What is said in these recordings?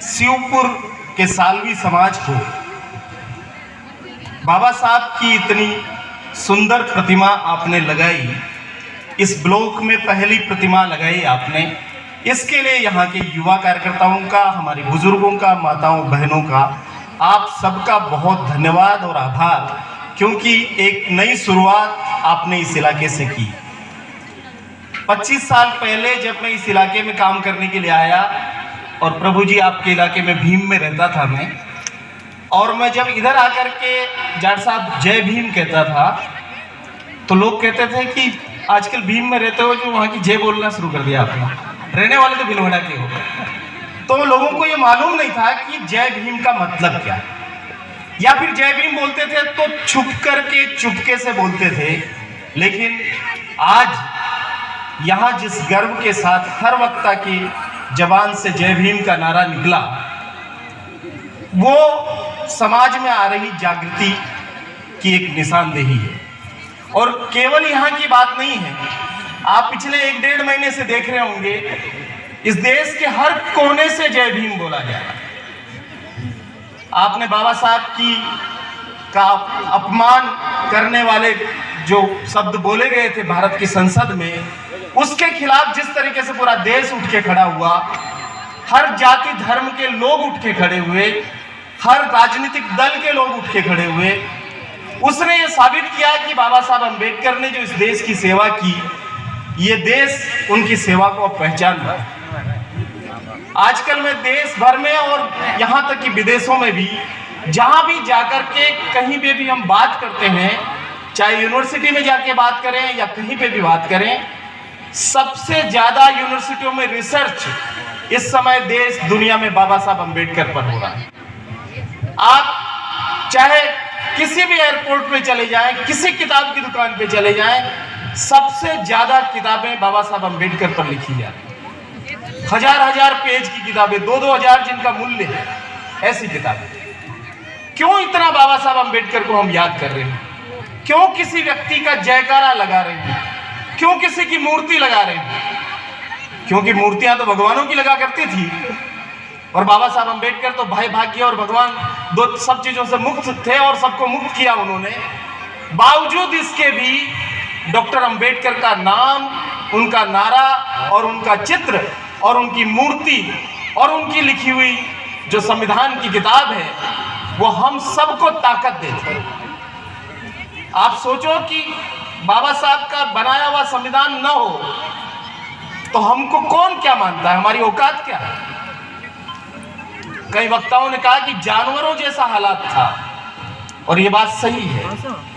शिवपुर के सालवी समाज को बाबा साहब की इतनी सुंदर प्रतिमा आपने लगाई, इस ब्लॉक में पहली प्रतिमा लगाई आपने, इसके लिए यहाँ के युवा कार्यकर्ताओं का, हमारे बुजुर्गों का, माताओं बहनों का, आप सबका बहुत धन्यवाद और आभार, क्योंकि एक नई शुरुआत आपने इस इलाके से की। 25 साल पहले जब मैं इस इलाके में काम करने के लिए आया, और प्रभु जी आपके इलाके में भीम में रहता था मैं, और मैं जब इधर आकर के जाट साहब जय भीम कहता था तो लोग कहते थे कि आजकल भीम में रहते हो जो वहाँ की जय बोलना शुरू कर दिया आपने, रहने वाले तो भिलवाड़ा के हो। तो लोगों को ये मालूम नहीं था कि जय भीम का मतलब क्या है, या फिर जय भीम बोलते थे तो छुप करके चुपके से बोलते थे। लेकिन आज यहाँ जिस गर्व के साथ हर वक्ता की जबान से जय भीम का नारा निकला, वो समाज में आ रही जागृति की एक निशानदेही है। और केवल यहाँ की बात नहीं है, आप पिछले 1-1.5 महीने से देख रहे होंगे इस देश के हर कोने से जय भीम बोला जा रहा है। आपने बाबा साहब की का अपमान करने वाले जो शब्द बोले गए थे भारत की संसद में, उसके खिलाफ जिस तरीके से पूरा देश उठ के खड़ा हुआ, हर जाति धर्म के लोग उठ के खड़े हुए, हर राजनीतिक दल के लोग उठ के खड़े हुए, उसने ये साबित किया कि बाबा साहब अंबेडकर ने जो इस देश की सेवा की, ये देश उनकी सेवा को पहचान रहा है। आजकल में देश भर में और यहाँ तक कि विदेशों में भी, जहाँ भी जाकर के कहीं पे भी हम बात करते हैं, चाहे यूनिवर्सिटी में जाके बात करें या कहीं पे भी बात करें, सबसे ज्यादा यूनिवर्सिटियों में रिसर्च इस समय देश दुनिया में बाबा साहब अंबेडकर पर हो रहा है। आप चाहे किसी भी एयरपोर्ट पे चले जाएं, किसी किताब की दुकान पे चले जाएं, सबसे ज्यादा किताबें बाबा साहब अंबेडकर पर लिखी जा रही हैं। हजार पेज की किताबें, 2-2 हजार जिनका मूल्य है, ऐसी किताबें। क्यों इतना बाबा साहब अंबेडकर को हम याद कर रहे हैं? क्यों किसी व्यक्ति का जयकारा लगा रहे हैं? क्यों किसी की मूर्ति लगा रहे हैं? क्योंकि मूर्तियां तो भगवानों की लगा करती थी, और बाबा साहब अंबेडकर तो भाई भाग्य और भगवान दो सब चीजों से मुक्त थे और सबको मुक्त किया उन्होंने। बावजूद इसके भी डॉक्टर अंबेडकर का नाम, उनका नारा और उनका चित्र और उनकी मूर्ति और उनकी लिखी हुई जो संविधान की किताब है, वो हम सबको ताकत देती है। आप सोचो कि बाबा साहब का बनाया हुआ संविधान न हो तो हमको कौन क्या मानता है, हमारी औकात क्या है? कई वक्ताओं ने कहा कि जानवरों जैसा हालात था, और ये बात सही है।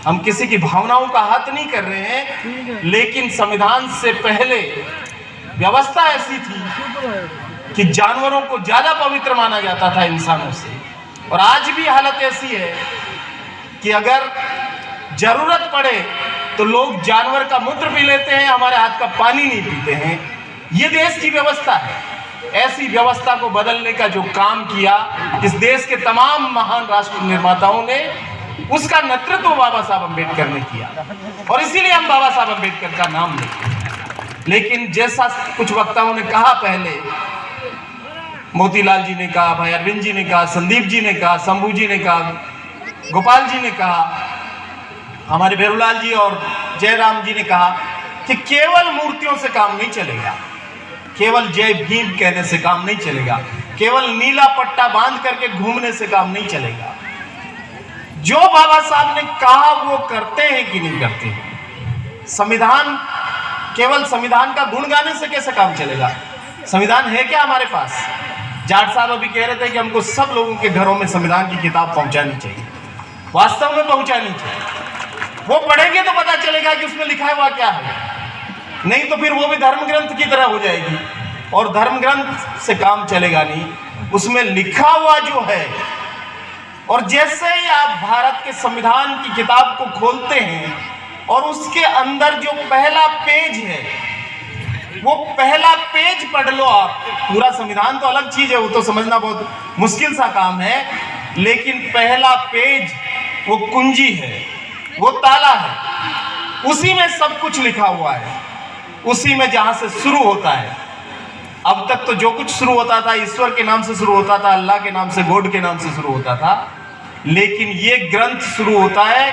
हम किसी की भावनाओं का हाथ नहीं कर रहे हैं, लेकिन संविधान से पहले व्यवस्था ऐसी थी कि जानवरों को ज्यादा पवित्र माना जाता था इंसानों से। और आज भी हालत ऐसी है कि अगर जरूरत पड़े तो लोग जानवर का मूत्र पी लेते हैं, हमारे हाथ का पानी नहीं पीते हैं। ये देश की व्यवस्था है। ऐसी व्यवस्था को बदलने का जो काम किया इस देश के तमाम महान राष्ट्र निर्माताओं ने, उसका नेतृत्व बाबा साहब अंबेडकर ने किया, और इसीलिए हम बाबा साहब अंबेडकर का नाम लेते हैं। लेकिन जैसा कुछ वक्ताओं ने कहा पहले, मोतीलाल जी ने कहा, भाई अरविंद जी ने कहा, संदीप जी ने कहा, शंभू जी ने कहा, गोपाल जी ने कहा, हमारे बेरूलाल जी और जयराम जी ने कहा कि केवल मूर्तियों से काम नहीं चलेगा, केवल जय भीम कहने से काम नहीं चलेगा, केवल नीला पट्टा बांध करके घूमने से काम नहीं चलेगा। जो बाबा साहब ने कहा वो करते हैं कि नहीं करते हैं? संविधान, केवल संविधान का गुण गाने से कैसे काम चलेगा? संविधान है क्या हमारे पास? जाट साहब अभी कह रहे थे कि हमको सब लोगों के घरों में संविधान की किताब पहुंचानी चाहिए। वास्तव में पहुंचानी चाहिए। वो पढ़ेंगे तो पता चलेगा कि उसमें लिखा हुआ क्या है, नहीं तो फिर वो भी धर्म ग्रंथ की तरह हो जाएगी, और धर्म ग्रंथ से काम चलेगा नहीं। उसमें लिखा हुआ जो है, और जैसे ही आप भारत के संविधान की किताब को खोलते हैं और उसके अंदर जो पहला पेज है, वो पहला पेज पढ़ लो आप। पूरा संविधान तो अलग चीज है, वो तो समझना बहुत मुश्किल सा काम है, लेकिन पहला पेज वो कुंजी है, वो ताला है, उसी में सब कुछ लिखा हुआ है। उसी में जहां से शुरू होता है अब तक तो जो कुछ शुरू होता था ईश्वर के नाम से शुरू होता था, अल्लाह के नाम से, गॉड के नाम से शुरू होता था, लेकिन ये ग्रंथ शुरू होता है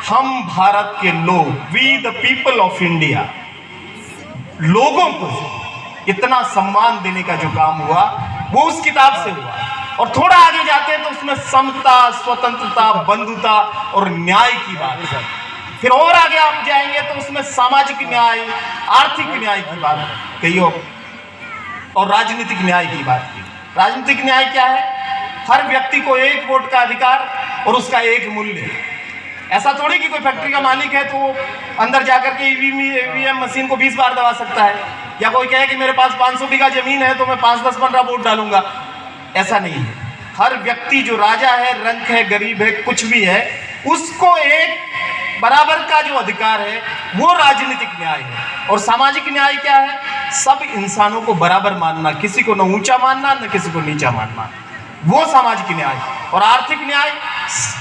हम भारत के लोग, we the people of India. लोगों को इतना सम्मान देने का जो काम हुआ वो उस किताब से हुआ। और थोड़ा आगे जाते हैं तो उसमें समता, स्वतंत्रता, बंधुता और न्याय की बात है। फिर और आगे आप जाएंगे तो उसमें सामाजिक न्याय, आर्थिक न्याय की बात कही हो और राजनीतिक न्याय की बात की। राजनीतिक न्याय क्या है? हर व्यक्ति को एक वोट का अधिकार और उसका एक मूल्य। ऐसा थोड़ी कि कोई फैक्ट्री का मालिक है तो अंदर जाकर के ईवीएम मशीन को 20 बार दबा सकता है, या कोई कहे कि मेरे पास 500 बीघा जमीन है तो मैं 5, 10, 15 वोट डालूंगा। ऐसा नहीं है। हर व्यक्ति जो राजा है, रंक है, गरीब है, कुछ भी है, उसको एक बराबर का जो अधिकार है वो राजनीतिक न्याय है। और सामाजिक न्याय क्या है? सब इंसानों को बराबर मानना, किसी को न ऊंचा मानना न किसी को नीचा मानना, वो सामाजिक न्याय। और आर्थिक न्याय,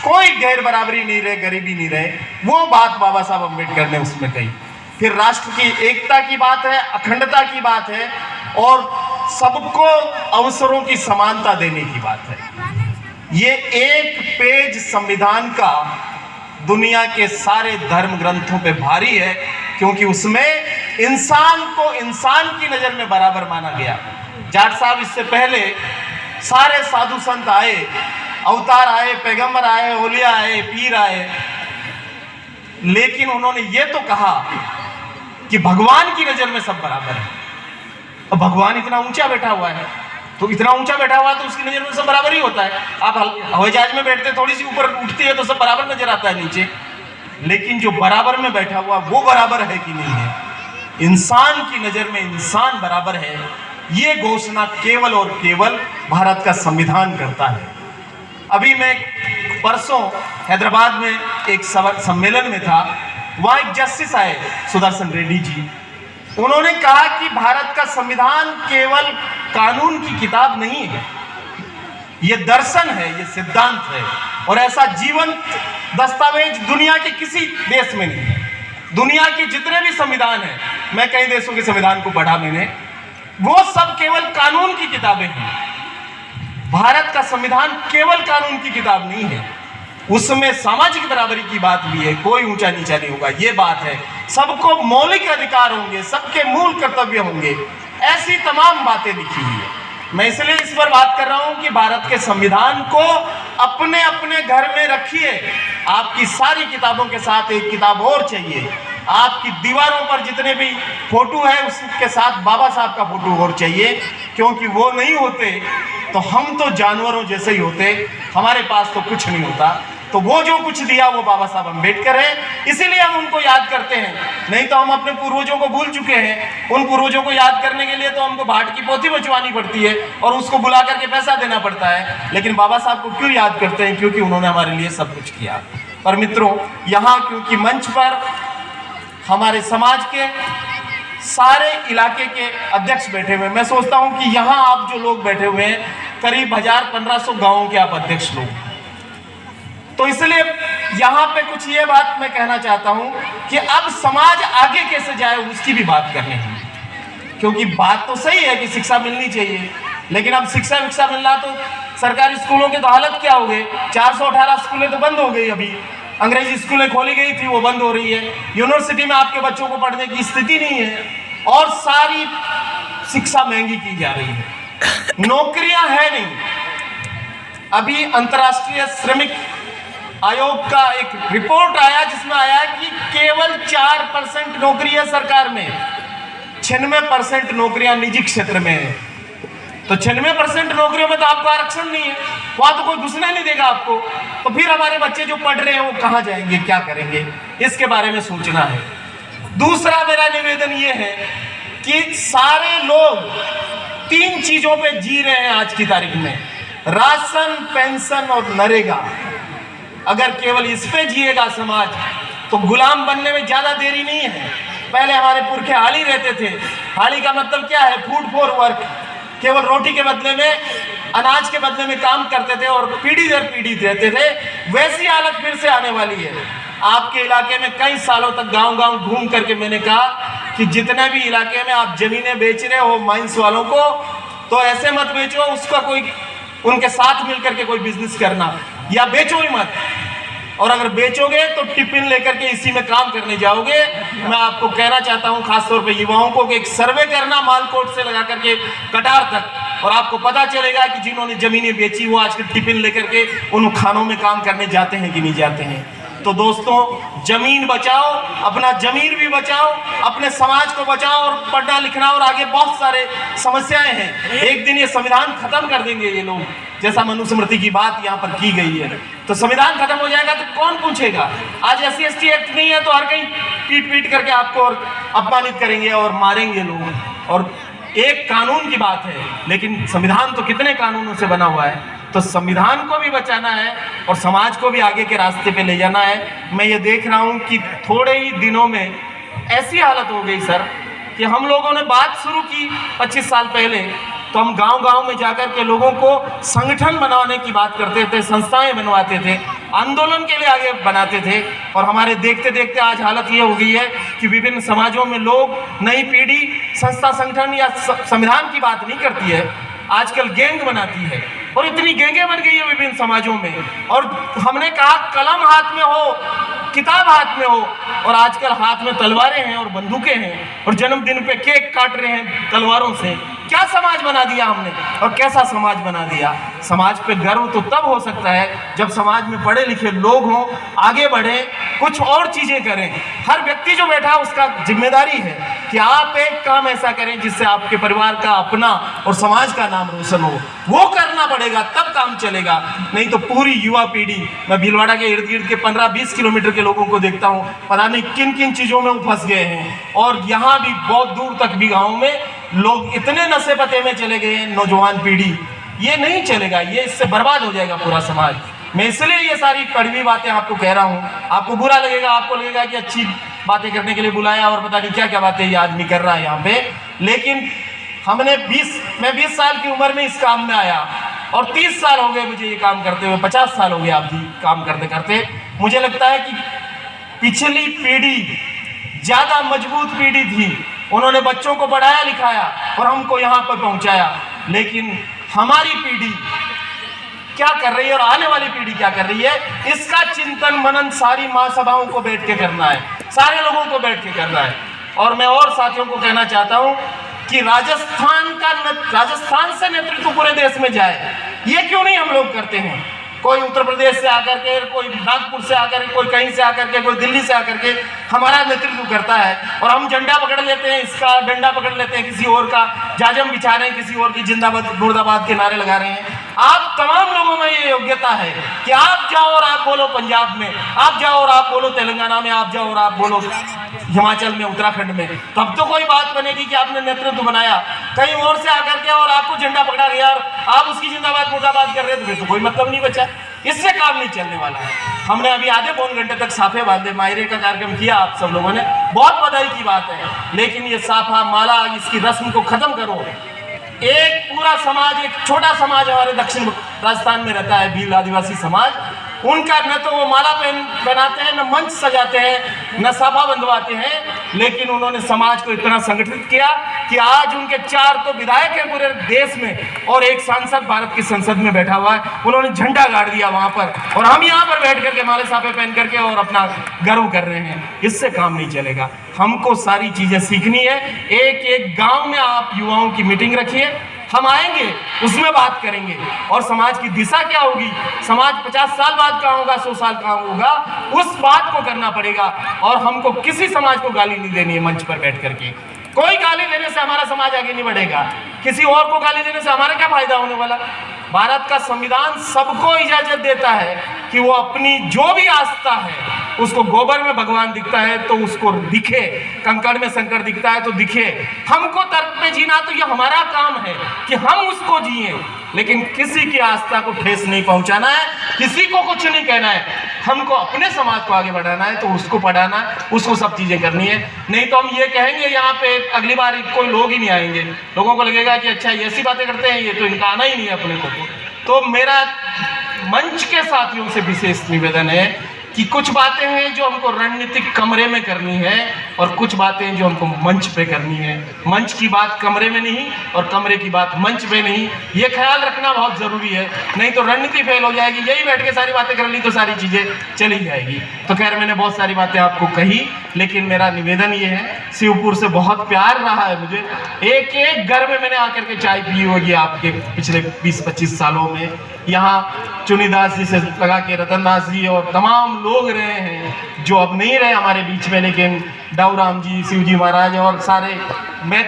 कोई गैर बराबरी नहीं रहे, गरीबी नहीं रहे, वो बात बाबा साहब अम्बेडकर ने उसमें कही। फिर राष्ट्र की एकता की बात है, अखंडता की बात है और सबको अवसरों की समानता देने की बात है। ये एक पेज संविधान का दुनिया के सारे धर्म ग्रंथों पे भारी है, क्योंकि उसमें इंसान को इंसान की नजर में बराबर माना गया। जाट साहब इससे पहले सारे साधु संत आए, अवतार आए, पैगंबर आए, औलिया आए, पीर आए, लेकिन उन्होंने ये तो कहा कि भगवान की नजर में सब बराबर है। और भगवान इतना ऊंचा बैठा हुआ है, तो इतना ऊंचा बैठा हुआ है तो उसकी नजर में सब बराबर ही होता है। आप हवाई जहाज में बैठते, थोड़ी सी ऊपर उठती है तो सब बराबर नजर आता है नीचे, लेकिन जो बराबर में बैठा हुआ वो बराबर है कि नहीं है? इंसान की नजर में इंसान बराबर है, ये घोषणा केवल और केवल भारत का संविधान करता है। अभी मैं परसों हैदराबाद में एक सम्मेलन में था, वहां एक जस्टिस आए, सुदर्शन रेड्डी जी। उन्होंने कहा कि भारत का संविधान केवल कानून की किताब नहीं है, ये दर्शन है, ये सिद्धांत है, और ऐसा जीवंत दस्तावेज दुनिया के किसी देश में नहीं है। दुनिया के जितने भी संविधान हैं, मैं कई देशों के संविधान को पढ़ा मैंने, वो सब केवल कानून की किताबें हैं। भारत का संविधान केवल कानून की किताब नहीं है, उसमें सामाजिक बराबरी की बात भी है, कोई ऊंचा नीचा नहीं होगा, ये बात है। सबको मौलिक अधिकार होंगे, सबके मूल कर्तव्य होंगे, ऐसी तमाम बातें लिखी हुई है। मैं इसलिए इस पर बात कर रहा हूं कि भारत के संविधान को अपने अपने घर में रखिए। आपकी सारी किताबों के साथ एक किताब और चाहिए। आपकी दीवारों पर जितने भी फोटो है उसके साथ बाबा साहब का फोटो और चाहिए, क्योंकि वो नहीं होते तो हम तो जानवरों जैसे ही होते, हमारे पास तो कुछ नहीं होता। तो वो जो कुछ दिया वो बाबा साहब अम्बेडकर है, इसीलिए हम उनको याद करते हैं। नहीं तो हम अपने पूर्वजों को भूल चुके हैं। उन पूर्वजों को याद करने के लिए तो हमको भाट की पोथी बचवानी पड़ती है और उसको बुला करके पैसा देना पड़ता है, लेकिन बाबा साहब को क्यों याद करते हैं? क्योंकि उन्होंने हमारे लिए सब कुछ किया। पर मित्रों, यहाँ क्योंकि मंच पर हमारे समाज के सारे इलाके के अध्यक्ष बैठे हुए, मैं सोचता हूँ कि यहाँ आप जो लोग बैठे हुए हैं, करीब 1000-1500 गाँवों के आप अध्यक्ष लोग, तो इसलिए यहाँ पे कुछ ये बात मैं कहना चाहता हूँ कि अब समाज आगे कैसे जाए उसकी भी बात करनी है। क्योंकि बात तो सही है कि शिक्षा मिलनी चाहिए, लेकिन अब शिक्षा मिलना तो सरकारी स्कूलों के तो हालत क्या हो गए? 418 स्कूलें तो बंद हो गई। अभी अंग्रेजी स्कूलें खोली गई थी, वो बंद हो रही है। यूनिवर्सिटी में आपके बच्चों को पढ़ने की स्थिति नहीं है और सारी शिक्षा महंगी की जा रही है, नौकरियां है नहीं। अभी अंतर्राष्ट्रीय श्रमिक आयोग का एक रिपोर्ट आया जिसमें आया कि केवल 4% नौकरी है सरकार में, 96% नौकरियां निजी क्षेत्र में है। तो 96% नौकरियों में तो आपको आरक्षण नहीं है, वहां तो कोई घुसने नहीं देगा आपको। तो फिर हमारे बच्चे जो पढ़ रहे हैं वो कहां जाएंगे, क्या करेंगे? इसके बारे में सोचना है। दूसरा मेरा निवेदन ये है कि सारे लोग 3 चीजों पे जी रहे हैं आज की तारीख में, राशन, पेंशन और नरेगा। अगर केवल इस पे जिएगा समाज तो गुलाम बनने में ज्यादा देरी नहीं है। पहले हमारे पुरखे हाली रहते थे। हाली का मतलब क्या है? फूड फॉर वर्क, केवल रोटी के बदले में, अनाज के बदले में काम करते थे और पीढ़ी दर पीढ़ी रहते थे। वैसी हालत फिर से आने वाली है। आपके इलाके में कई सालों तक गांव-गांव घूम करके मैंने कहा कि जितने भी इलाके में आप जमीनें बेच रहे हो माइंस वालों को, तो ऐसे मत बेचो उसका कोई उनके साथ मिलकर के कोई बिजनेस करना, या बेचो ही मत। और अगर बेचोगे तो टिफिन लेकर के इसी में काम करने जाओगे। मैं आपको कहना चाहता हूं खासतौर पे युवाओं को कि एक सर्वे करना मालकोट से लगा करके कटार तक, और आपको पता चलेगा कि जिन्होंने जमीनें बेची वो आजकल टिफिन लेकर के उन खानों में काम करने जाते हैं कि नहीं जाते हैं। तो दोस्तों, जमीन बचाओ, अपना जमीन भी बचाओ, अपने समाज को बचाओ, और पढ़ना लिखना, और आगे बहुत सारे समस्याएं हैं। एक दिन ये संविधान खत्म कर देंगे ये लोग, जैसा मनुस्मृति की बात यहाँ पर की गई है। तो संविधान खत्म हो जाएगा तो कौन पूछेगा? आज SC/ST एक्ट नहीं है तो हर कहीं पीट पीट करके आपको और अपमानित करेंगे और मारेंगे लोग। और एक कानून की बात है, लेकिन संविधान तो कितने कानूनों से बना हुआ है। तो संविधान को भी बचाना है और समाज को भी आगे के रास्ते पे ले जाना है। मैं ये देख रहा हूँ कि थोड़े ही दिनों में ऐसी हालत हो गई सर कि हम लोगों ने बात शुरू की 25 साल पहले, तो हम गांव-गांव में जाकर के लोगों को संगठन बनाने की बात करते थे, संस्थाएं बनवाते थे, आंदोलन के लिए आगे बनाते थे। और हमारे देखते देखते आज हालत ये हो गई है कि विभिन्न समाजों में लोग, नई पीढ़ी संस्था संगठन या संविधान की बात नहीं करती है, आजकल गैंग बनाती है। और इतनी गैंगें बन गई है विभिन्न समाजों में। और हमने कहा कलम हाथ में हो, किताब हाथ में हो, और आजकल हाथ में तलवारें हैं और बंदूकें हैं, और जन्मदिन पे केक काट रहे हैं तलवारों से। क्या समाज बना दिया हमने, और कैसा समाज बना दिया। समाज पे गर्व तो तब हो सकता है जब समाज में पढ़े लिखे लोग हों, आगे बढ़े, कुछ और चीजें करें। हर व्यक्ति जो बैठा उसका जिम्मेदारी है कि आप एक काम ऐसा करें जिससे आपके परिवार का, अपना और समाज का नाम रोशन हो। वो करना पड़ेगा, तब काम चलेगा। नहीं तो पूरी युवा पीढ़ी, मैं भीलवाड़ा के इर्द गिर्द के 15-20 किलोमीटर के लोगों को देखता हूँ, पता नहीं किन किन चीजों में वो फंस गए हैं। और यहाँ भी बहुत दूर तक भी गाँव में लोग इतने नशे पते में चले गए हैं, नौजवान पीढ़ी। ये नहीं चलेगा, ये इससे बर्बाद हो जाएगा पूरा समाज। मैं इसलिए ये सारी कड़वी बातें आपको कह रहा हूँ। आपको बुरा लगेगा, आपको लगेगा कि अच्छी बातें करने के लिए बुलाया और पता नहीं क्या क्या बातें ये आदमी कर रहा है यहाँ पे। लेकिन मैं 20 साल की उम्र में इस काम में आया, और 30 साल हो गए मुझे ये काम करते हुए, 50 साल हो गए आप भी काम करते करते। मुझे लगता है कि पिछली पीढ़ी ज्यादा मजबूत पीढ़ी थी, उन्होंने बच्चों को पढ़ाया लिखाया और हमको यहाँ पर पहुँचाया। लेकिन हमारी पीढ़ी क्या कर रही है और आने वाली पीढ़ी क्या कर रही है, इसका चिंतन मनन सारी महासभाओं को बैठ के करना है, सारे लोगों को बैठ के करना है। और मैं और साथियों को कहना चाहता हूँ कि राजस्थान से नेतृत्व पूरे देश में जाए, ये क्यों नहीं हम लोग करते हैं। कोई उत्तर प्रदेश से आकर के, कोई नागपुर से आकर के, कोई कहीं से आकर के, कोई दिल्ली से आकर के हमारा नेतृत्व करता है, और हम झंडा पकड़ लेते हैं, इसका डंडा पकड़ लेते हैं, किसी और का जाजम बिछा रहे हैं, किसी और की जिंदाबाद मुर्दाबाद के नारे लगा रहे हैं। आप तमाम लोगों में ये योग्यता है कि आप जाओ और आप बोलो पंजाब में, आप जाओ और आप बोलो तेलंगाना में, आप जाओ और आप बोलो हिमाचल में, उत्तराखंड में। तब तो कोई बात बनेगी कि आपने नेतृत्व बनाया। कहीं और से आकर के और आपको झंडा पकड़ा गया और आप उसकी जिंदाबाद मुर्दाबाद कर रहे थे, तो कोई मतलब नहीं बचा। इससे काम नहीं चलने वाला है। हमने अभी आधे पौन घंटे तक साफे बांधे, मायरे का कार्यक्रम किया आप सब लोगों ने, बहुत बधाई की बात है। लेकिन ये साफा माला, इसकी रस्म को खत्म करो। एक पूरा समाज, एक छोटा समाज हमारे दक्षिण राजस्थान में रहता है, भील आदिवासी समाज, उनका न तो वो माला बनाते हैं, न मंच सजाते हैं, न साफा बंधवाते हैं। लेकिन उन्होंने समाज को इतना संगठित किया कि आज उनके 4 तो विधायक हैं पूरे देश में, और एक सांसद भारत की संसद में बैठा हुआ है। उन्होंने झंडा गाड़ दिया वहां पर, और हम यहाँ पर बैठ करके माले साफे पहन करके और अपना गर्व कर रहे हैं। इससे काम नहीं चलेगा। हमको सारी चीजें सीखनी है। एक एक गांव में आप युवाओं की मीटिंग रखिए, हम आएंगे, उसमें बात करेंगे, और समाज की दिशा क्या होगी, समाज 50 साल बाद कहाँ होगा, 100 साल कहाँ होगा, उस बात को करना पड़ेगा। और हमको किसी समाज को गाली नहीं देनी है मंच पर बैठ करके। कोई गाली देने से हमारा समाज आगे नहीं बढ़ेगा, किसी और को गाली देने से हमारा क्या फायदा होने वाला। भारत का संविधान सबको इजाजत देता है कि वो अपनी जो भी आस्था है, उसको गोबर में भगवान दिखता है तो उसको दिखे, कंकड़ में शंकर दिखता है तो दिखे। हमको तर्क पे जीना, तो ये हमारा काम है कि हम उसको जिए, लेकिन किसी की आस्था को ठेस नहीं पहुंचाना है, किसी को कुछ नहीं कहना है। हमको अपने समाज को आगे बढ़ाना है, तो उसको पढ़ाना, उसको सब चीजें करनी है। नहीं तो हम ये कहेंगे यहाँ पे अगली बार कोई लोग ही नहीं आएंगे, लोगों को लगेगा कि अच्छा ये ऐसी बातें करते हैं, ये तो इनका आना ही नहीं है अपने को। तो मेरा मंच के साथियों से विशेष निवेदन है कि कुछ बातें हैं जो हमको रणनीतिक कमरे में करनी है और कुछ बातें हैं जो हमको मंच पे करनी है। मंच की बात कमरे में नहीं और कमरे की बात मंच पे नहीं, ये ख्याल रखना बहुत ज़रूरी है, नहीं तो रणनीति फेल हो जाएगी। यही बैठ के सारी बातें कर ली तो सारी चीज़ें चली जाएगी। तो खैर मैंने बहुत सारी बातें आपको कही, लेकिन मेरा निवेदन ये है, शिवपुर से बहुत प्यार रहा है मुझे। एक एक घर में मैंने आकर के चाय पी होगी आपके पिछले 20-25 सालों में। यहाँ चुनीदास जी से लगा के रतनदास जी और तमाम लोग रहे हैं जो अब नहीं रहे हमारे बीच में, लेकिन दाऊराम जी, शिवजी महाराज और सारे, मैं तो